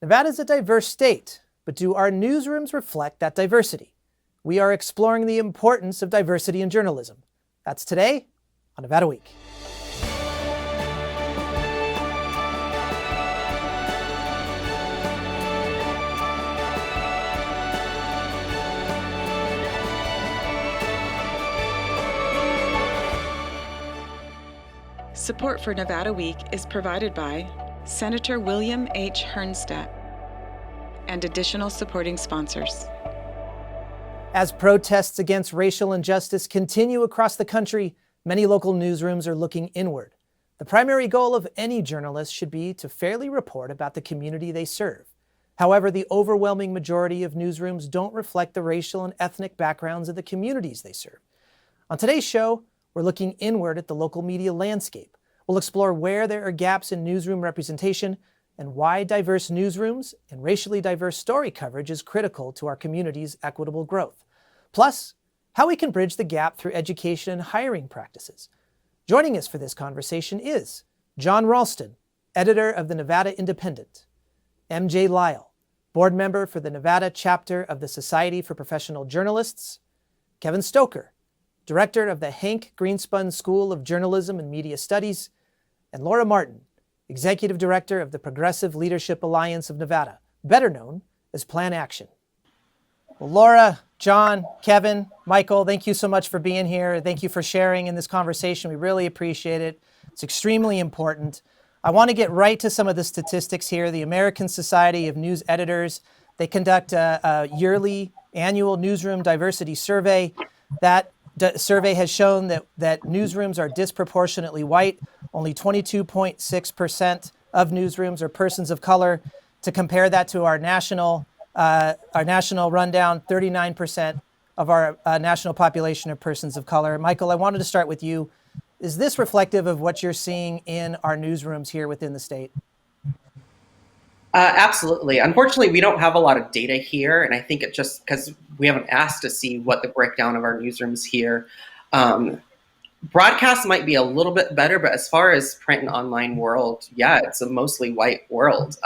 Nevada is a diverse state, but do our newsrooms reflect that diversity? We are exploring the importance of diversity in journalism. That's today on Nevada Week. Support for Nevada Week is provided by Senator William H. Hernstat and additional supporting sponsors. As protests against racial injustice continue across the country, many local newsrooms are looking inward. The primary goal of any journalist should be to fairly report about the community they serve. However, the overwhelming majority of newsrooms don't reflect the racial and ethnic backgrounds of the communities they serve. On today's show, we're looking inward at the local media landscape. We'll explore where there are gaps in newsroom representation and why diverse newsrooms and racially diverse story coverage is critical to our community's equitable growth. Plus, how we can bridge the gap through education and hiring practices. Joining us for this conversation is John Ralston, editor of the Nevada Independent; MJ Lyle, board member for the Nevada chapter of the Society for Professional Journalists; Kevin Stoker, director of the Hank Greenspun School of Journalism and Media Studies; and Laura Martin, executive director of the Progressive Leadership Alliance of Nevada, better known as Plan Action. Well, Laura, John, Kevin, Michael, thank you so much for being here. Thank you for sharing in this conversation. We really appreciate it. It's extremely important. I want to get right to some of the statistics here. The American Society of News Editors, they conduct a yearly annual newsroom diversity survey. That survey has shown that newsrooms are disproportionately white. Only 22.6% of newsrooms are persons of color. To compare that to our national rundown, 39% of our national population are persons of color. Michael, I wanted to start with you. Is this reflective of what you're seeing in our newsrooms here within the state? Absolutely. Unfortunately, we don't have a lot of data here, and I think it's just because we haven't asked to see what the breakdown of our newsrooms here. Broadcast might be a little bit better, but as far as print and online world, yeah, it's a mostly white world.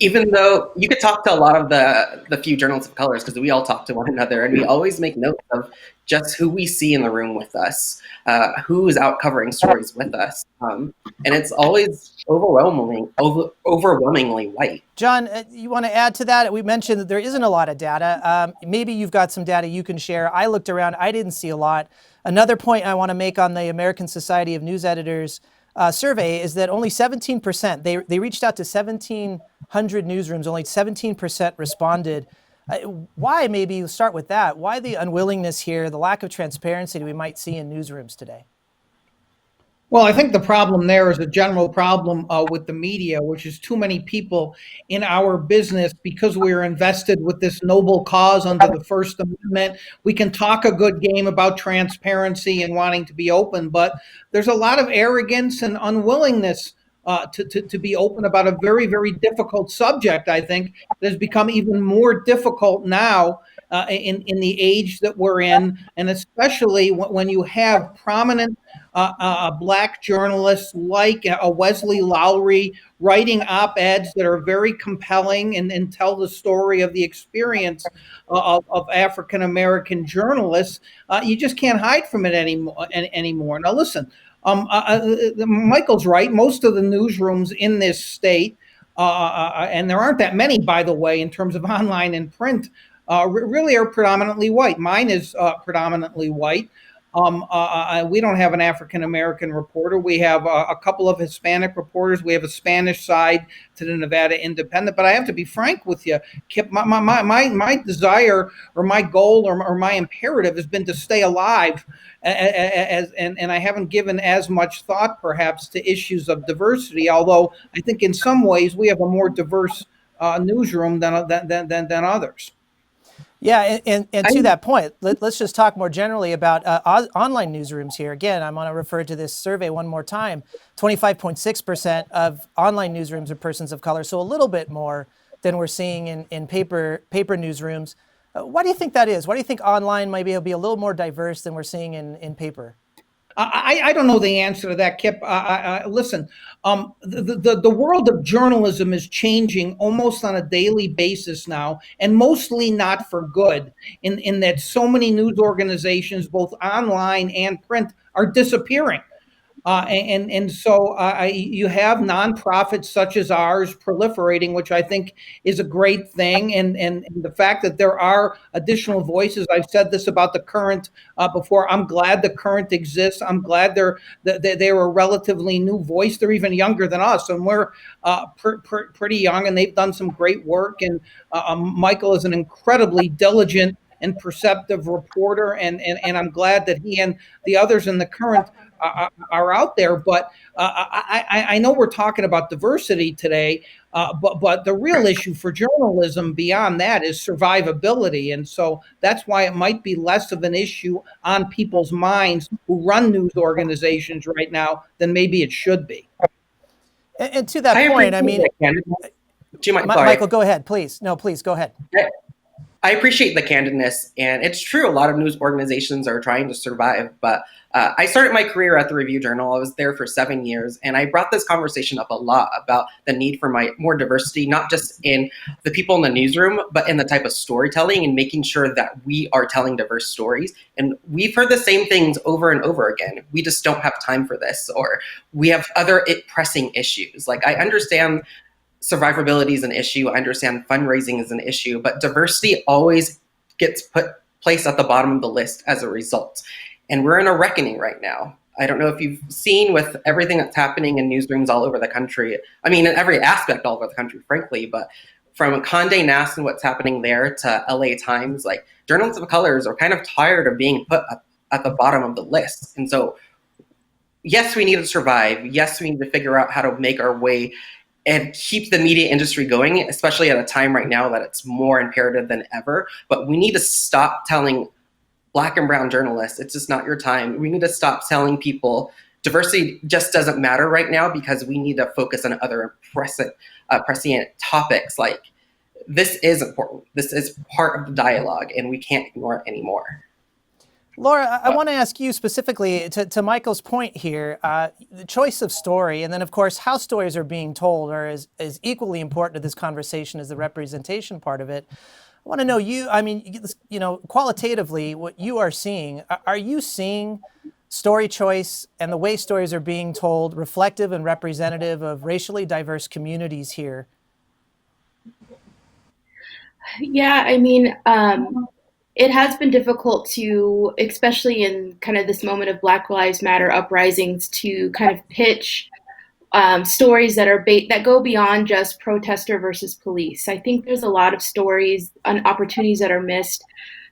Even though you could talk to a lot of the few journalists of colors, because we all talk to one another, and we always make note of just who we see in the room with us, who is out covering stories with us, and it's always overwhelmingly white. John, you want to add to that? We mentioned that there isn't a lot of data. Maybe you've got some data you can share. I looked around, I didn't see a lot. Another point I want to make on the American Society of News Editors survey is that only 17%, they reached out to 1,700 newsrooms, only 17% responded. Why, maybe you start with that, why the unwillingness here, the lack of transparency that we might see in newsrooms today? Well, I think the problem there is a general problem with the media, which is too many people in our business, because we are invested with this noble cause under the First Amendment. We can talk a good game about transparency and wanting to be open, but there's a lot of arrogance and unwillingness to be open about a very, very difficult subject. I think it has become even more difficult now in the age that we're in, and especially when you have prominent Black journalists like Wesley Lowery writing op-eds that are very compelling and tell the story of the experience of African-American journalists. You just can't hide from it anymore. Now, listen, Michael's right. Most of the newsrooms in this state, and there aren't that many, by the way, in terms of online and print, really are predominantly white. Mine is predominantly white. We don't have an African-American reporter. We have a couple of Hispanic reporters. We have a Spanish side to the Nevada Independent. But I have to be frank with you, Kip, my desire or my goal or my imperative has been to stay alive. And I haven't given as much thought, perhaps, to issues of diversity, although I think in some ways we have a more diverse newsroom than others. Yeah, and to that point, let's just talk more generally about online newsrooms here. Again, I'm going to refer to this survey one more time. 25.6% of online newsrooms are persons of color, so a little bit more than we're seeing in paper newsrooms. Why do you think that is? Why do you think online might be a little more diverse than we're seeing in paper? I don't know the answer to that, Kip. Listen, the world of journalism is changing almost on a daily basis now, and mostly not for good. In that so many news organizations, both online and print, are disappearing. So you have nonprofits such as ours proliferating, which I think is a great thing. And the fact that there are additional voices, I've said this about the Current before. I'm glad the Current exists. I'm glad they're a relatively new voice. They're even younger than us, and we're pretty young, and they've done some great work. And Michael is an incredibly diligent and perceptive reporter, and I'm glad that he and the others in the Current are out there. But I know we're talking about diversity today, but the real issue for journalism beyond that is survivability. And so that's why it might be less of an issue on people's minds who run news organizations right now than maybe it should be. And to that point, I mean, Michael, go ahead, please. No, please go ahead. I appreciate the candidness, and it's true. A lot of news organizations are trying to survive, but I started my career at the Review Journal. I was there for 7 years, and I brought this conversation up a lot about the need for more diversity, not just in the people in the newsroom, but in the type of storytelling and making sure that we are telling diverse stories. And we've heard the same things over and over again. We just don't have time for this, or we have other pressing issues. Like, I understand survivability is an issue. I understand fundraising is an issue, but diversity always gets placed at the bottom of the list as a result. And we're in a reckoning right now. I don't know if you've seen with everything that's happening in newsrooms all over the country. I mean, in every aspect all over the country, frankly, but from Condé Nast and what's happening there to LA Times, like, journalists of colors are kind of tired of being put at the bottom of the list. And so, yes, we need to survive. Yes, we need to figure out how to make our way and keep the media industry going, especially at a time right now that it's more imperative than ever. But we need to stop telling Black and brown journalists, it's just not your time. We need to stop telling people diversity just doesn't matter right now, because we need to focus on other prescient topics. Like, this is important. This is part of the dialogue, and we can't ignore it anymore. Laura, I want to ask you specifically to Michael's point here, the choice of story, and then, of course, how stories are being told are is equally important to this conversation as the representation part of it. I want to know qualitatively what you are seeing. Are you seeing story choice and the way stories are being told reflective and representative of racially diverse communities here? Yeah, I mean, it has been difficult to, especially in kind of this moment of Black Lives Matter uprisings, to kind of pitch stories that go beyond just protester versus police. I think there's a lot of stories and opportunities that are missed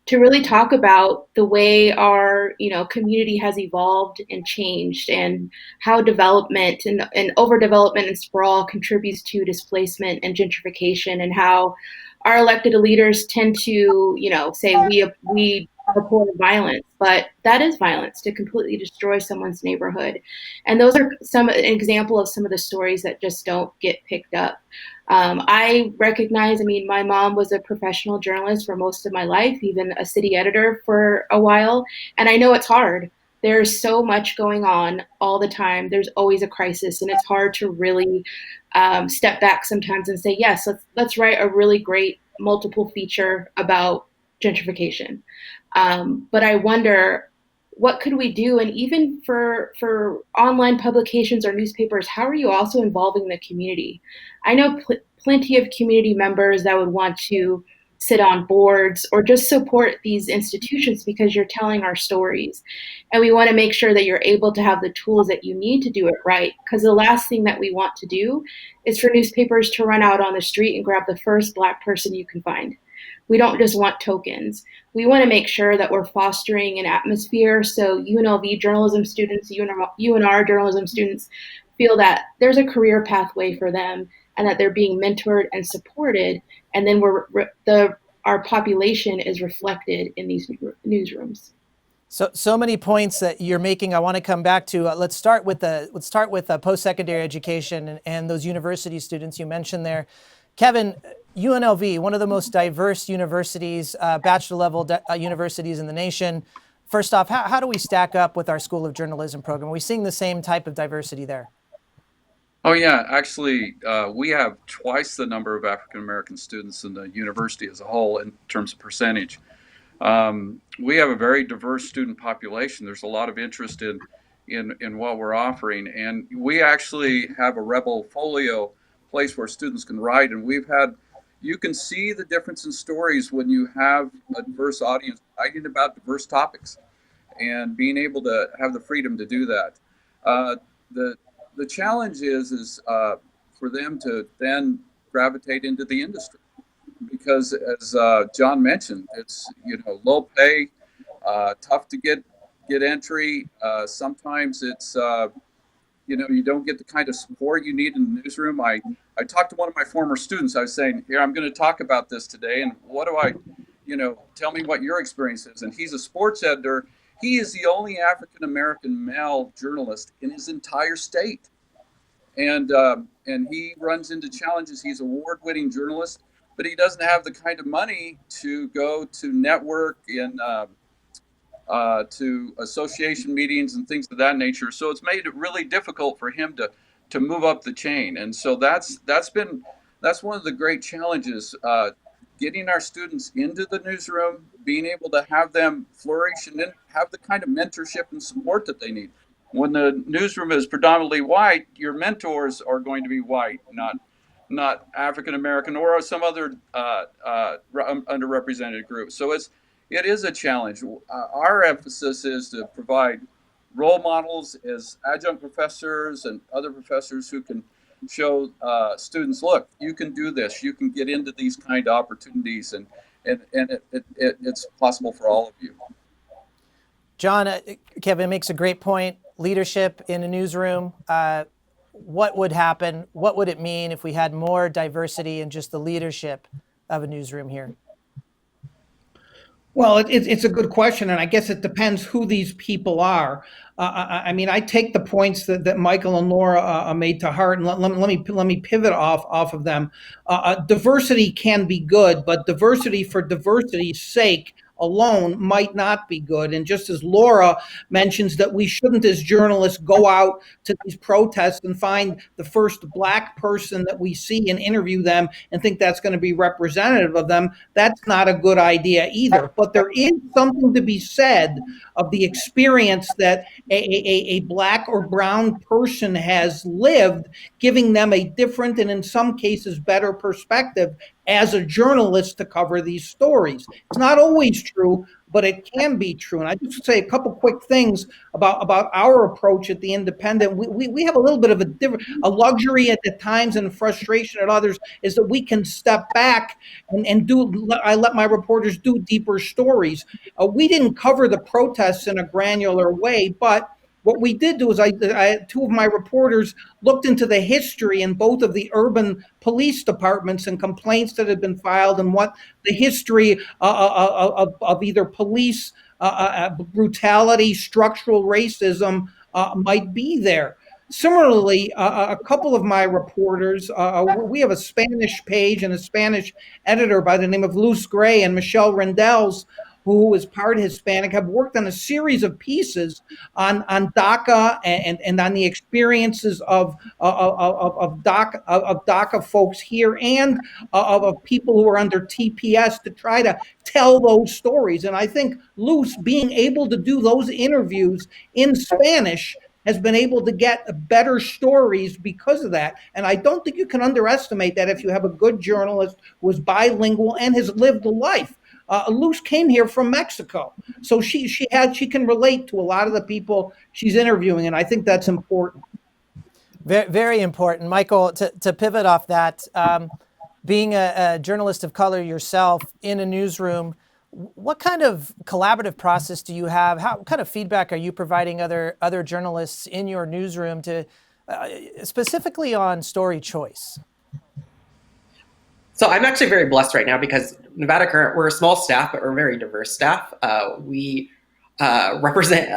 to really talk about the way our community has evolved and changed, and how development and overdevelopment and sprawl contributes to displacement and gentrification, and how our elected leaders tend to, say we support violence, but that is violence to completely destroy someone's neighborhood. And those are an example of some of the stories that just don't get picked up. I recognize, my mom was a professional journalist for most of my life, even a city editor for a while, and I know it's hard. There's so much going on all the time. There's always a crisis, and it's hard to really step back sometimes and say, yes, let's write a really great multiple feature about gentrification. But I wonder, what could we do? And even for online publications or newspapers, how are you also involving the community? I know plenty of community members that would want to sit on boards or just support these institutions because you're telling our stories. And we want to make sure that you're able to have the tools that you need to do it right. Because the last thing that we want to do is for newspapers to run out on the street and grab the first Black person you can find. We don't just want tokens. We want to make sure that we're fostering an atmosphere so UNLV journalism students, UNR journalism students feel that there's a career pathway for them and that they're being mentored and supported, and then our population is reflected in these newsrooms. So many points that you're making. I want to come back to. Let's start with post-secondary education and those university students you mentioned there. Kevin, UNLV, one of the most diverse universities, bachelor level universities in the nation, First off, how do we stack up with our School of Journalism program? Are we seeing the same type of diversity there? Oh yeah, actually, we have twice the number of African American students in the university as a whole in terms of percentage. We have a very diverse student population. There's a lot of interest in what we're offering, and we actually have a Rebel Folio place where students can write. And you can see the difference in stories when you have a diverse audience writing about diverse topics, and being able to have the freedom to do that. The challenge is for them to then gravitate into the industry, because as John mentioned, it's low pay, tough to get entry. Sometimes it's you don't get the kind of support you need in the newsroom. I talked to one of my former students. I was saying, here, I'm going to talk about this today, and what do I, tell me what your experience is. And he's a sports editor. He is the only African American male journalist in his entire state, and he runs into challenges. He's an award-winning journalist, but he doesn't have the kind of money to go to network and to association meetings and things of that nature. So it's made it really difficult for him to move up the chain. And so that's one of the great challenges, getting our students into the newsroom, being able to have them flourish and then have the kind of mentorship and support that they need. When the newsroom is predominantly white, your mentors are going to be white, not African American or some other underrepresented group. So it is a challenge. Our emphasis is to provide role models as adjunct professors and other professors who can show students, look, you can do this, you can get into these kind of opportunities, and it's possible for all of you. John, Kevin makes a great point. Leadership in a newsroom. What would happen? What would it mean if we had more diversity in just the leadership of a newsroom here? Well, it's a good question, and I guess it depends who these people are. I mean, I take the points that Michael and Laura made to heart, and let me pivot off of them. Diversity can be good, but diversity for diversity's sake alone might not be good. And just as Laura mentions that we shouldn't, as journalists, go out to these protests and find the first Black person that we see and interview them and think that's going to be representative of them, that's not a good idea either. But there is something to be said of the experience that a Black or brown person has lived, giving them a different and in some cases better perspective as a journalist to cover these stories. It's not always true, but it can be true. And I just say a couple quick things about our approach at the Independent. We have a little bit of a luxury at times and frustration at others, is that we can step back and I let my reporters do deeper stories. We didn't cover the protests in a granular way, but what we did do is two of my reporters looked into the history in both of the urban police departments and complaints that had been filed, and what the history of either police brutality, structural racism might be there. Similarly, a couple of my reporters, we have a Spanish page and a Spanish editor by the name of Luz Gray and Michelle Rendels, who is part Hispanic, have worked on a series of pieces on DACA and on the experiences of DACA folks here and of people who are under TPS to try to tell those stories. And I think Luz, being able to do those interviews in Spanish, has been able to get better stories because of that. And I don't think you can underestimate that if you have a good journalist who is bilingual and has lived a life. Luz came here from Mexico, so she can relate to a lot of the people she's interviewing, and I think that's important. Very, very important. Michael, to pivot off that, being a journalist of color yourself in a newsroom, what kind of collaborative process do you have? How kind of feedback are you providing other journalists in your newsroom to specifically on story choice? So I'm actually very blessed right now because Nevada Current, we're a small staff, but we're a very diverse staff. We represent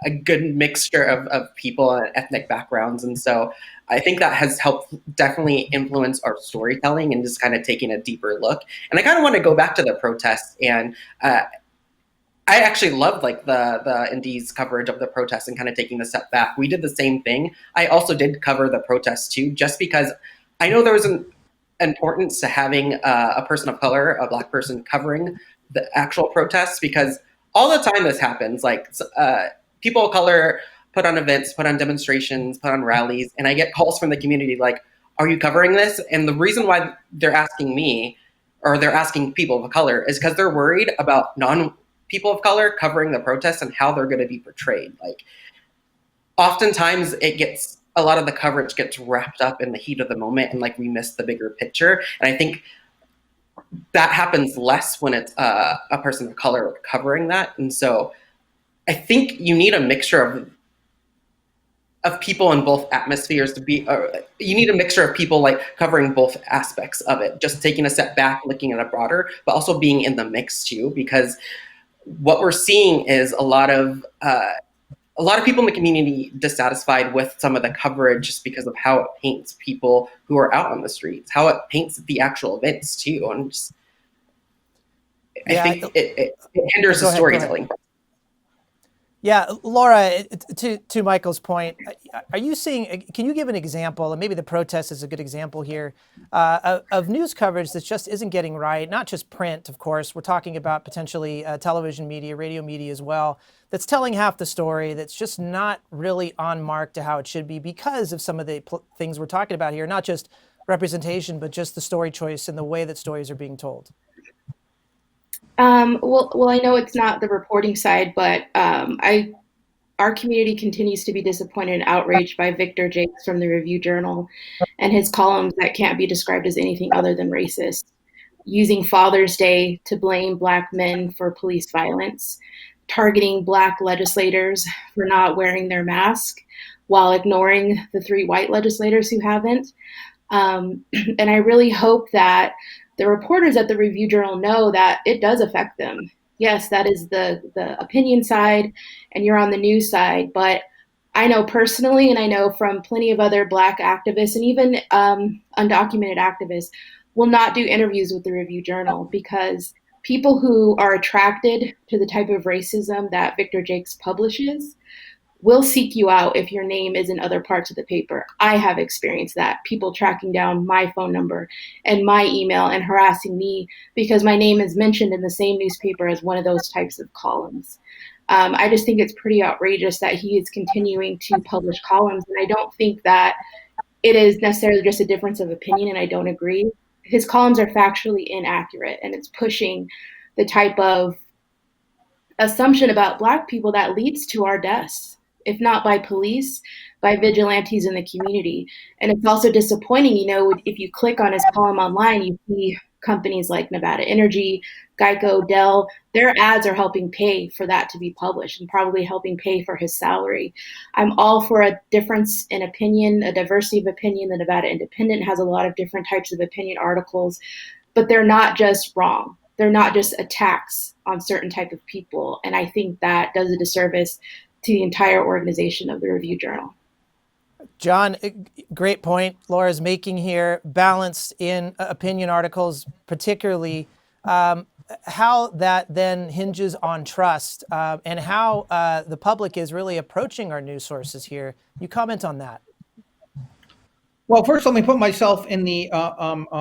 a good mixture of people and ethnic backgrounds. And so I think that has helped definitely influence our storytelling and just kind of taking a deeper look. And I kind of want to go back to the protests. And I I actually loved like the Indies coverage of the protests and kind of taking the step back. We did the same thing. I also did cover the protests too, just because I know there was an importance to having a person of color, a Black person, covering the actual protests, because all the time this happens. Like people of color put on events, put on demonstrations, put on rallies, and I get calls from the community like, "Are you covering this?" And the reason why they're asking me, or they're asking people of color, is because they're worried about people of color covering the protests and how they're going to be portrayed. Like, oftentimes a lot of the coverage gets wrapped up in the heat of the moment, and like we miss the bigger picture. And I think that happens less when it's a person of color covering that. And so I think you need a mixture of people in both atmospheres to be, you need a mixture of people like covering both aspects of it, just taking a step back, looking at it broader, but also being in the mix too, because what we're seeing is a lot of people in the community dissatisfied with some of the coverage just because of how it paints people who are out on the streets, how it paints the actual events too. And just, I think it hinders the storytelling. Yeah, Laura, to Michael's point, are you seeing, can you give an example, and maybe the protest is a good example here, of news coverage that just isn't getting right, not just print, of course, we're talking about potentially television media, radio media as well, that's telling half the story, that's just not really on mark to how it should be because of some of the things we're talking about here, not just representation, but just the story choice and the way that stories are being told? Well, I know it's not the reporting side, but our community continues to be disappointed and outraged by Victor Jakes from the Review Journal and his columns that can't be described as anything other than racist, using Father's Day to blame Black men for police violence, targeting Black legislators for not wearing their mask while ignoring the 3 white legislators who haven't. And I really hope that the reporters at the Review Journal know that it does affect them. Yes, that is the opinion side, and you're on the news side. But I know personally, and I know from plenty of other Black activists and even undocumented activists, will not do interviews with the Review Journal because people who are attracted to the type of racism that Victor Jakes publishes will seek you out if your name is in other parts of the paper. I have experienced that, people tracking down my phone number and my email and harassing me because my name is mentioned in the same newspaper as one of those types of columns. I just think it's pretty outrageous that he is continuing to publish columns, and I don't think that it is necessarily just a difference of opinion, and I don't agree. His columns are factually inaccurate, and it's pushing the type of assumption about Black people that leads to our deaths, if not by police, by vigilantes in the community. And it's also disappointing, if you click on his column online, you see companies like Nevada Energy, Geico, Dell, their ads are helping pay for that to be published and probably helping pay for his salary. I'm all for a difference in opinion, a diversity of opinion. The Nevada Independent has a lot of different types of opinion articles, but they're not just wrong. They're not just attacks on certain type of people. And I think that does a disservice to the entire organization of the Review Journal. John, great point Laura's making here, balanced in opinion articles, particularly how that then hinges on trust and how the public is really approaching our news sources here. You comment on that. Well, first, let me put myself in the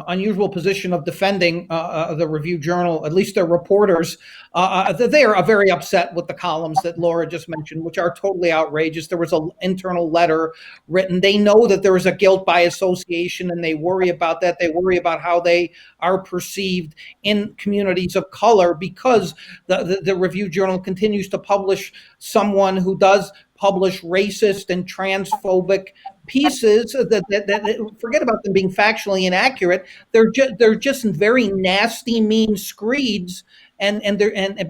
unusual position of defending the Review Journal, at least their reporters. They are very upset with the columns that Laura just mentioned, which are totally outrageous. There was an internal letter written. They know that there is a guilt by association, and they worry about that. They worry about how they are perceived in communities of color because the Review Journal continues to publish someone who does publish racist and transphobic pieces that forget about them being factually inaccurate. They're just very nasty, mean screeds, and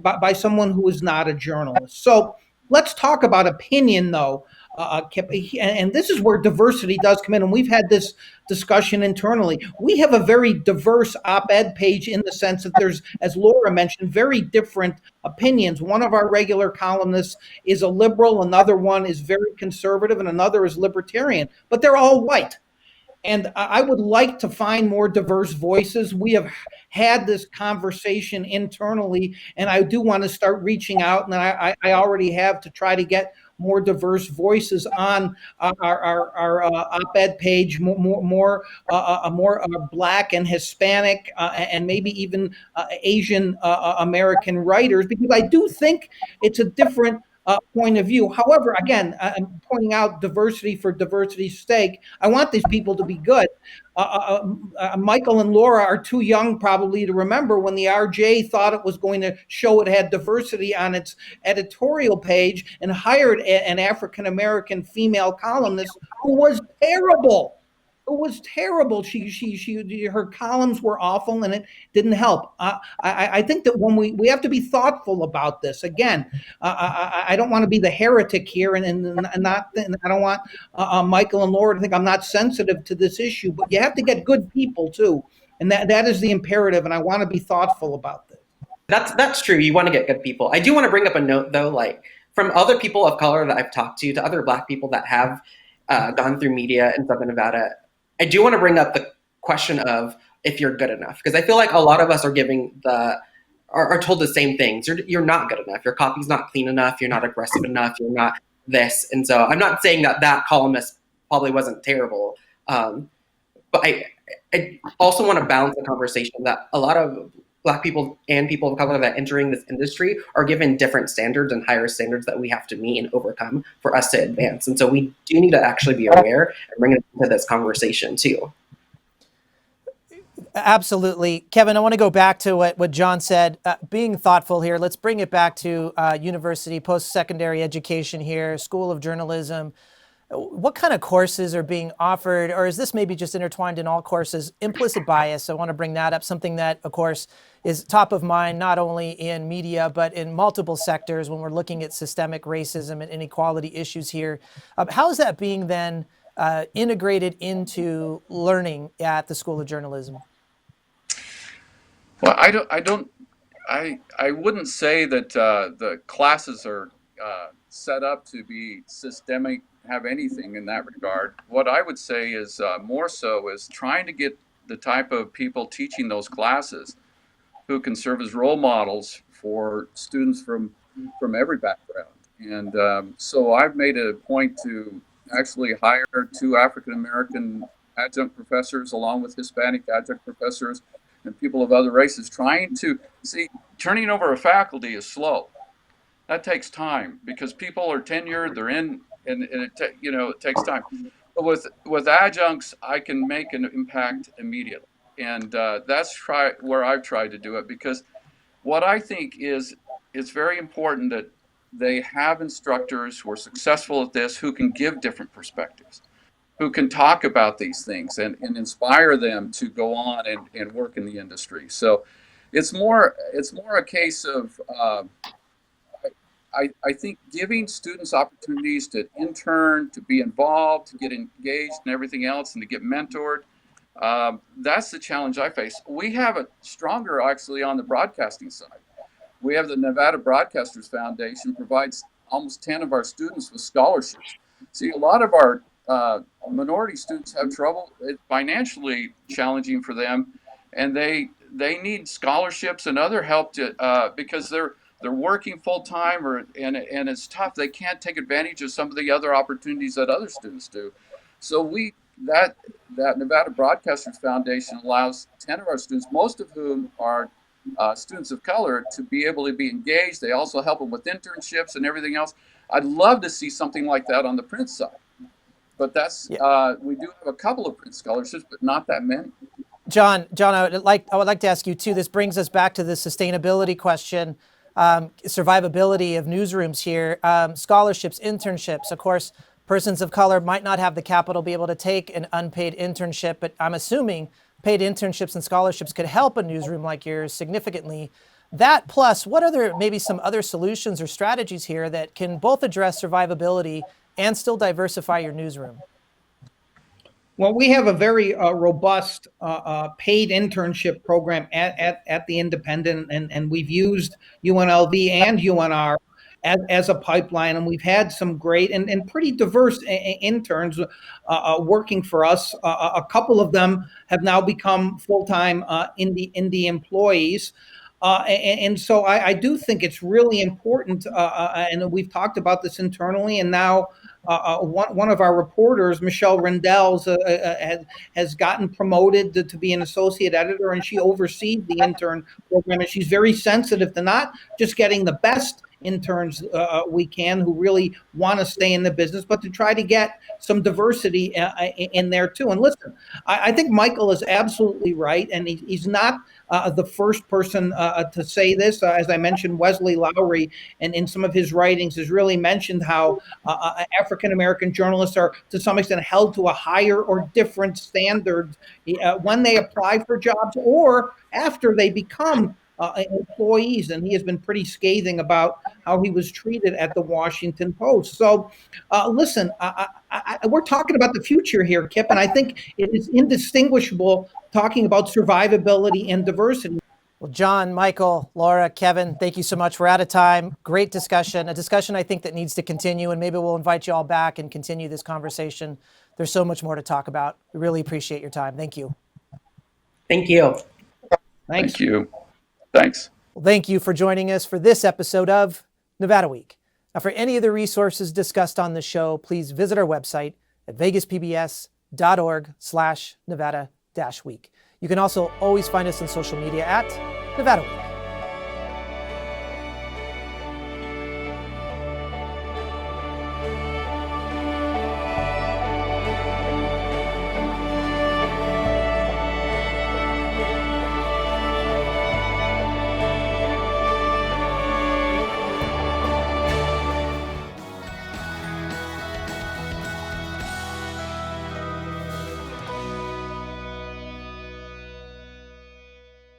by someone who is not a journalist. So let's talk about opinion, though. And this is where diversity does come in. And we've had this discussion internally. We have a very diverse op-ed page in the sense that there's, as Laura mentioned, very different opinions. One of our regular columnists is a liberal, another one is very conservative, and another is libertarian, but they're all white. And I would like to find more diverse voices. We have had this conversation internally, and I do want to start reaching out, and I already have, to try to get more diverse voices on our op-ed page, more Black and Hispanic, and maybe even Asian American writers, because I do think it's a different point of view. However, again, I'm pointing out diversity for diversity's sake. I want these people to be good. Michael and Laura are too young probably to remember when the RJ thought it was going to show it had diversity on its editorial page and hired an African American female columnist who was terrible. It was terrible. Her columns were awful, and it didn't help. I think that when we have to be thoughtful about this. Again, I don't want to be the heretic here, and not. And I don't want Michael and Laura to think I'm not sensitive to this issue. But you have to get good people too, and that is the imperative. And I want to be thoughtful about this. That's true. You want to get good people. I do want to bring up a note though, like from other people of color that I've talked to other Black people that have gone through media in Southern Nevada. I do want to bring up the question of if you're good enough, because I feel like a lot of us are are told the same things. You're not good enough. Your copy's not clean enough. You're not aggressive enough. You're not this. And so I'm not saying that columnist probably wasn't terrible, but I also want to balance the conversation that a lot of Black people and people of color that entering this industry are given different standards and higher standards that we have to meet and overcome for us to advance. And so we do need to actually be aware and bring it into this conversation too. Absolutely. Kevin, I want to go back to what John said, being thoughtful here. Let's bring it back to university, post-secondary education here, School of Journalism. What kind of courses are being offered, or is this maybe just intertwined in all courses? Implicit bias, I want to bring that up, something that, of course, is top of mind, not only in media, but in multiple sectors when we're looking at systemic racism and inequality issues here. How is that being then integrated into learning at the School of Journalism? Well, I wouldn't say that the classes are set up to be systemic, have anything in that regard. What I would say is more so is trying to get the type of people teaching those classes who can serve as role models for students from every background. And so I've made a point to actually hire 2 African American adjunct professors along with Hispanic adjunct professors and people of other races, trying to see, turning over a faculty is slow. That takes time because people are tenured, they're in, and it takes time. But with adjuncts, I can make an impact immediately. And that's where I've tried to do it, because what I think is it's very important that they have instructors who are successful at this, who can give different perspectives, who can talk about these things and inspire them to go on and work in the industry. So it's more a case of I think giving students opportunities to intern, to be involved, to get engaged and everything else, and to get mentored. That's the challenge I face. We have it stronger actually on the broadcasting side. We have the Nevada Broadcasters Foundation provides almost 10 of our students with scholarships. See, a lot of our minority students have trouble. It's financially challenging for them, and they need scholarships and other help to because they're working full time and it's tough. They can't take advantage of some of the other opportunities that other students do. So that Nevada Broadcasters Foundation allows 10 of our students, most of whom are students of color, to be able to be engaged. They also help them with internships and everything else. I'd love to see something like that on the print side. But we do have a couple of print scholarships, but not that many. John, I would like to ask you too. This brings us back to the sustainability question, survivability of newsrooms here, scholarships, internships. Of course, persons of color might not have the capital to be able to take an unpaid internship, but I'm assuming paid internships and scholarships could help a newsroom like yours significantly. That plus, what are maybe some other solutions or strategies here that can both address survivability and still diversify your newsroom? Well, we have a very robust paid internship program at the Independent, and we've used UNLV and UNR as a pipeline, and we've had some great and pretty diverse interns working for us. A couple of them have now become full-time Indie employees. And so I do think it's really important, and we've talked about this internally, and now one of our reporters, Michelle Rendell, has gotten promoted to be an associate editor, and she oversees the intern program, and she's very sensitive to not just getting the best interns we can who really want to stay in the business, but to try to get some diversity in there too. And listen, I think Michael is absolutely right, and he's not the first person to say this. As I mentioned, Wesley Lowery, and in some of his writings, has really mentioned how African-American journalists are, to some extent, held to a higher or different standard when they apply for jobs or after they become employees. And he has been pretty scathing about how he was treated at the Washington Post. So listen, we're talking about the future here, Kip, and I think it is indistinguishable talking about survivability and diversity. Well, John, Michael, Laura, Kevin, thank you so much. We're out of time. Great discussion, a discussion I think that needs to continue, and maybe we'll invite you all back and continue this conversation. There's so much more to talk about. We really appreciate your time. Thank you. Thank you. Thanks. Thank you. Thanks. Well, thank you for joining us for this episode of Nevada Week. Now, for any of the resources discussed on the show, please visit our website at vegaspbs.org/Nevada-Week. You can also always find us on social media at Nevada Week.